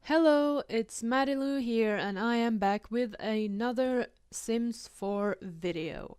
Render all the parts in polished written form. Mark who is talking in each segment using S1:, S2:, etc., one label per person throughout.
S1: Hello, it's Marilu here, and I am back with another Sims 4 video.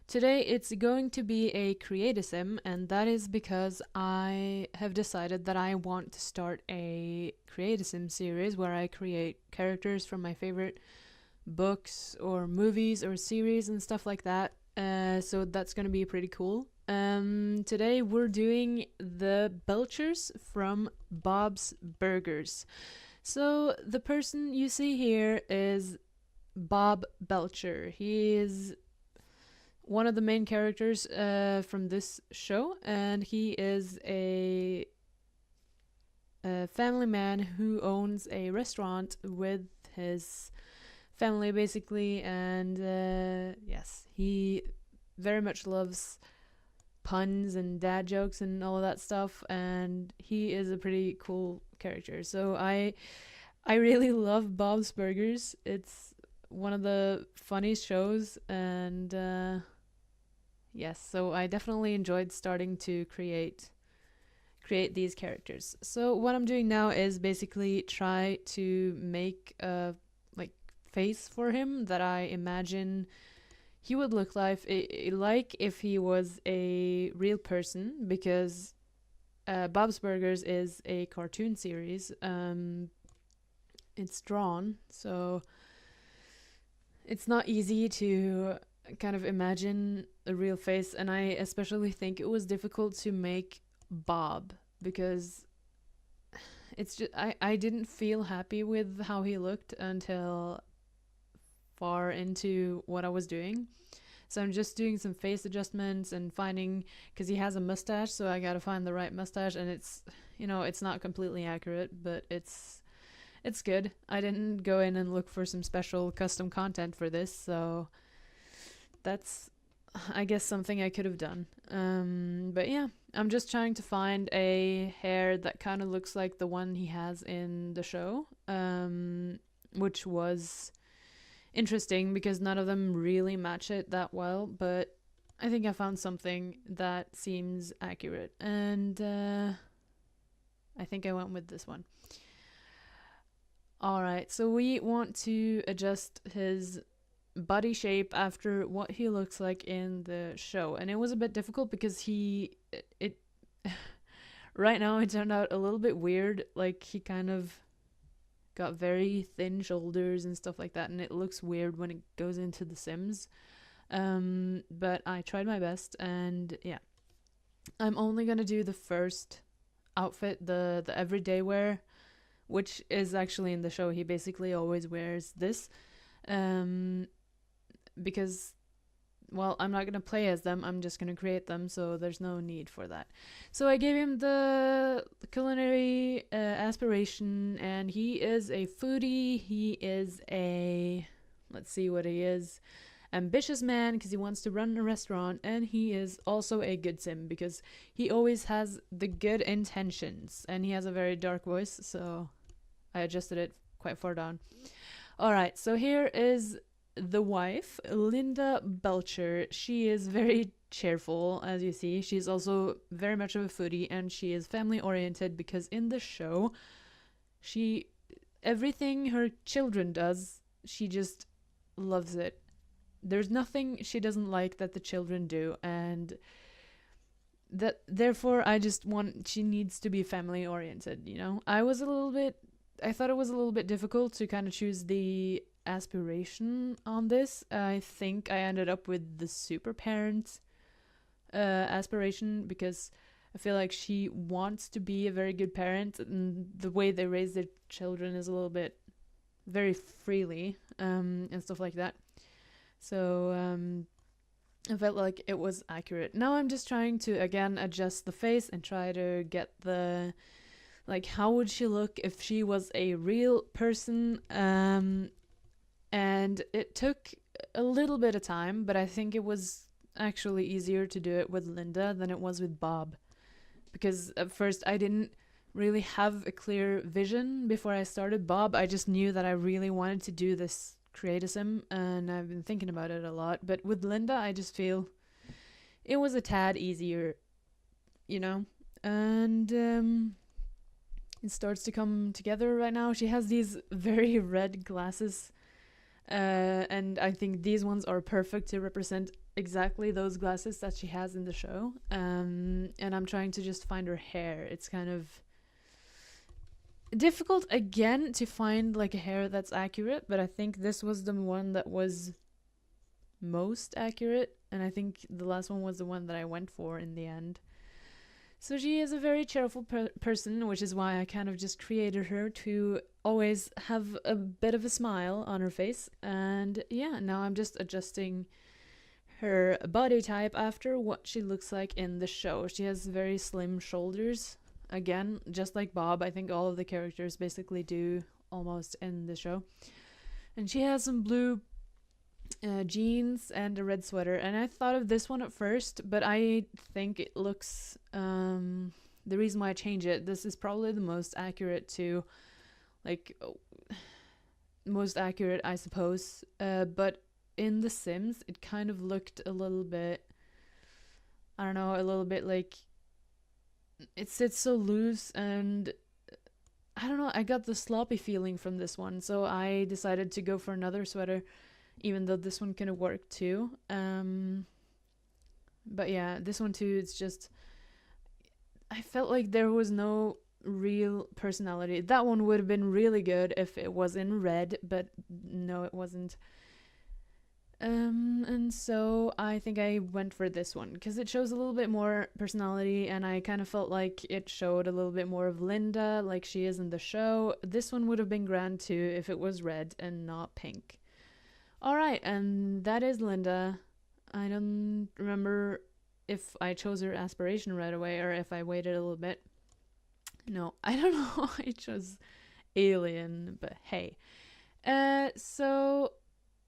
S1: Today it's going to be a create a sim, and that is because I have decided that I want to start a create a sim series where I create characters from my favorite books or movies or series and stuff like that. So that's going to be pretty cool. Today we're doing the Belchers from Bob's Burgers. So the person you see here is Bob Belcher. He is one of the main characters from this show, and he is a family man who owns a restaurant with his family, basically. And yes, he very much loves puns and dad jokes and all of that stuff, and he is a pretty cool character. So I really love Bob's Burgers. It's one of the funniest shows, and yes, so I definitely enjoyed starting to create these characters. So what I'm doing now is basically try to make a like face for him that I imagine he would look like if he was a real person, because Bob's Burgers is a cartoon series. It's drawn, so it's not easy to kind of imagine a real face, and I especially think it was difficult to make Bob because it's just I didn't feel happy with how he looked until far into what I was doing. So I'm just doing some face adjustments and finding, because he has a mustache, so I gotta find the right mustache, and it's not completely accurate, but it's good. I didn't go in and look for some special custom content for this, so that's, I guess, something I could have done. But yeah, I'm just trying to find a hair that kind of looks like the one he has in the show, which was interesting because none of them really match it that well, but I think I found something that seems accurate, and I think I went with this one. Alright, so we want to adjust his body shape after what he looks like in the show. And it was a bit difficult because it right now it turned out a little bit weird. Like, he kind of got very thin shoulders and stuff like that, and it looks weird when it goes into The Sims. But I tried my best, and yeah. I'm only gonna do the first outfit, the everyday wear, which is actually in the show. He basically always wears this, um, because, well, I'm not gonna play as them. I'm just gonna create them, so there's no need for that. So I gave him the culinary aspiration, and he is a foodie. He is a, let's see what he is, ambitious man because he wants to run a restaurant, and he is also a good sim because he always has the good intentions, and he has a very dark voice, so I adjusted it quite far down. All right, so here is the wife, Linda Belcher. She is very cheerful, as you see. She's also very much of a foodie, and she is family oriented because in the show, she everything her children does, she just loves it. There's nothing she doesn't like that the children do, and that therefore I just want, she needs to be family oriented. I thought it was a little bit difficult to kind of choose the aspiration on this. I think I ended up with the super parent aspiration because I feel like she wants to be a very good parent, and the way they raise their children is a little bit very freely, and stuff like that. So I felt like it was accurate. Now I'm just trying to again adjust the face and try to get the, like, how would she look if she was a real person. And it took a little bit of time, but I think it was actually easier to do it with Linda than it was with Bob, because at first I didn't really have a clear vision before I started Bob. I just knew that I really wanted to do this create a sim, and I've been thinking about it a lot. But with Linda, I just feel it was a tad easier, you know? And it starts to come together right now. She has these very red glasses, and I think these ones are perfect to represent exactly those glasses that she has in the show. And I'm trying to just find her hair. It's kind of difficult again to find like a hair that's accurate, but I think this was the one that was most accurate, and I think the last one was the one that I went for in the end. So she is a very cheerful person, which is why I kind of just created her to always have a bit of a smile on her face. And yeah, now I'm just adjusting her body type after what she looks like in the show. She has very slim shoulders. Again, just like Bob, I think all of the characters basically do almost in the show. And she has some blue jeans and a red sweater, and I thought of this one at first, but I think it looks the reason why I change it, this is probably the most accurate to like most accurate, I suppose, but in The Sims it kind of looked a little bit, I don't know, a little bit like it sits so loose, and I don't know, I got the sloppy feeling from this one, so I decided to go for another sweater, even though this one kind of worked too. But yeah, this one too, it's just, I felt like there was no real personality. That one would have been really good if it was in red, but no, it wasn't. And so I think I went for this one because it shows a little bit more personality, and I kind of felt like it showed a little bit more of Linda like she is in the show. This one would have been grand too if it was red and not pink. Alright, and that is Linda. I don't remember if I chose her aspiration right away or if I waited a little bit. No, I don't know. I chose alien, but hey. So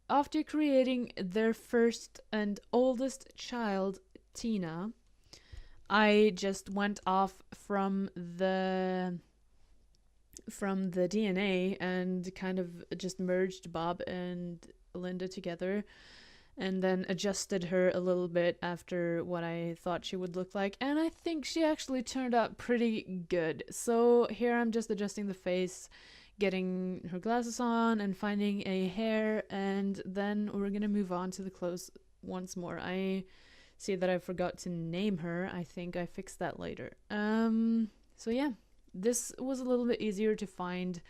S1: after creating their first and oldest child, Tina, I just went off from the DNA and kind of just merged Bob and Linda together, and then adjusted her a little bit after what I thought she would look like, and I think she actually turned out pretty good. So here I'm just adjusting the face, getting her glasses on, and finding a hair, and then we're gonna move on to the clothes once more. I see that I forgot to name her. I think I fixed that later. So yeah, this was a little bit easier to find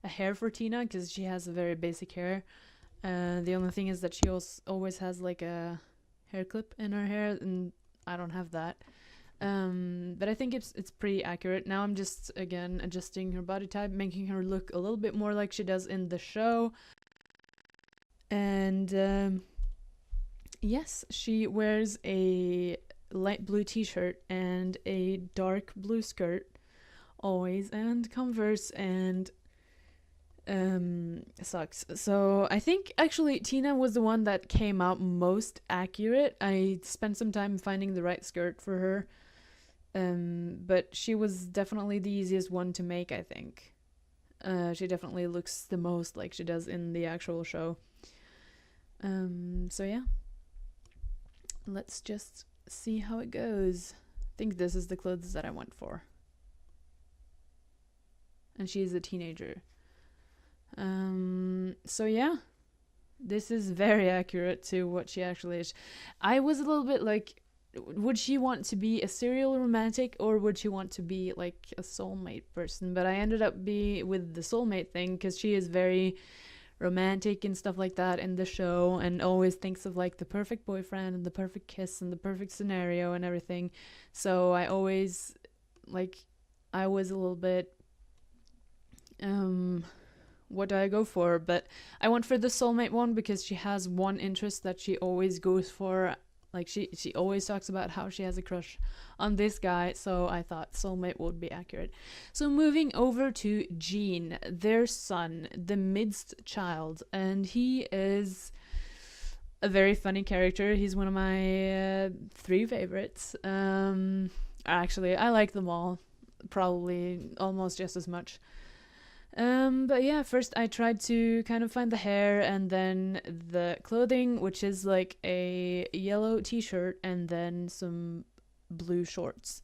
S1: a hair for Tina because she has a very basic hair. The only thing is that she always has like a hair clip in her hair, and I don't have that. But I think it's pretty accurate. Now I'm just again adjusting her body type, making her look a little bit more like she does in the show. And yes, she wears a light blue t-shirt and a dark blue skirt always, and Converse and socks. So I think actually Tina was the one that came out most accurate. I spent some time finding the right skirt for her, but she was definitely the easiest one to make, I think. She definitely looks the most like she does in the actual show. So yeah, let's just see how it goes. I think this is the clothes that I went for, and she's a teenager. So yeah, this is very accurate to what she actually is. I was a little bit like, would she want to be a serial romantic or would she want to be like a soulmate person? But I ended up with the soulmate thing because she is very romantic and stuff like that in the show, and always thinks of like the perfect boyfriend and the perfect kiss and the perfect scenario and everything. So I always I was a little bit what do I go for? But I went for the soulmate one because she has one interest that she always goes for. Like she always talks about how she has a crush on this guy, so I thought soulmate would be accurate. So moving over to Gene, their son, the midst child, and he is a very funny character. He's one of my 3 favorites. Actually, I like them all, probably almost just as much. But yeah, first I tried to kind of find the hair and then the clothing, which is like a yellow t-shirt and then some blue shorts.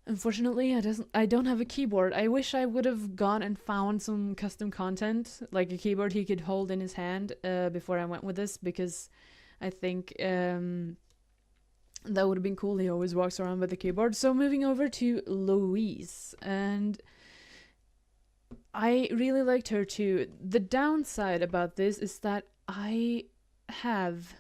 S1: Unfortunately, I don't have a keyboard. I wish I would have gone and found some custom content, like a keyboard he could hold in his hand before I went with this, because I think that would have been cool. He always walks around with a keyboard. So moving over to Louise, and I really liked her too. The downside about this is that I have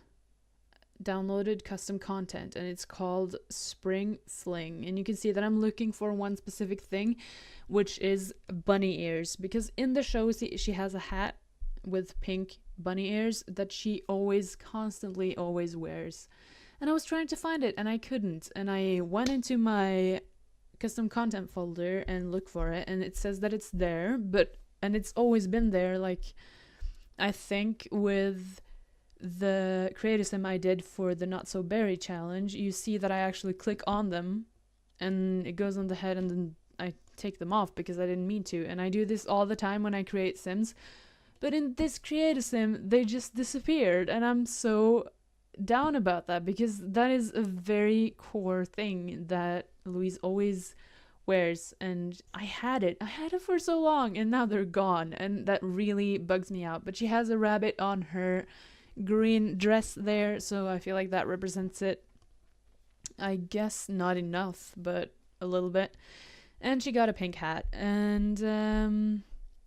S1: downloaded custom content and it's called Spring Fling, and you can see that I'm looking for one specific thing, which is bunny ears, because in the show she has a hat with pink bunny ears that she constantly always wears, and I was trying to find it and I couldn't, and I went into my custom content folder and looked for it, and it says that it's there, and it's always been there. Like, I think with the creatism I did for the Not So Berry challenge, you see that I actually click on them and it goes on the head, and then I take them off because I didn't mean to. And I do this all the time when I create sims, but in this creatism they just disappeared, and I'm so down about that, because that is a very core thing that Louise always wears, and I had it for so long, and now they're gone, and that really bugs me out. But she has a rabbit on her green dress there, so I feel like that represents it. I guess not enough, but a little bit. And she got a pink hat, and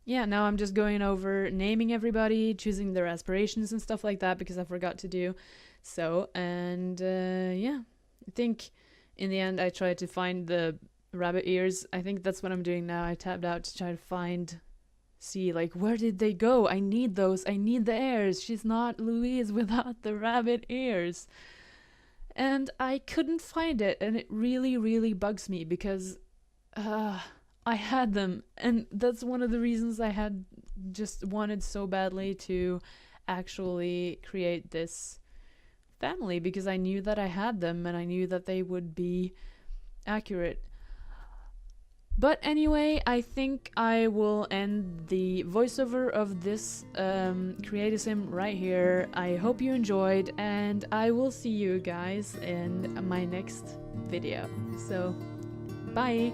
S1: yeah, now I'm just going over naming everybody, choosing their aspirations and stuff like that, because I forgot to do so. And yeah, I think in the end I tried to find the rabbit ears. I think that's what I'm doing now. I tabbed out to try to see, like, where did they go? I need those. I need the ears. She's not Louise without the rabbit ears. And I couldn't find it, and it really, really bugs me, because I had them, and that's one of the reasons I had just wanted so badly to actually create this family, because I knew that I had them, and I knew that they would be accurate. But anyway, I think I will end the voiceover of this creatism right here. I hope you enjoyed, and I will see you guys in my next video. So, bye!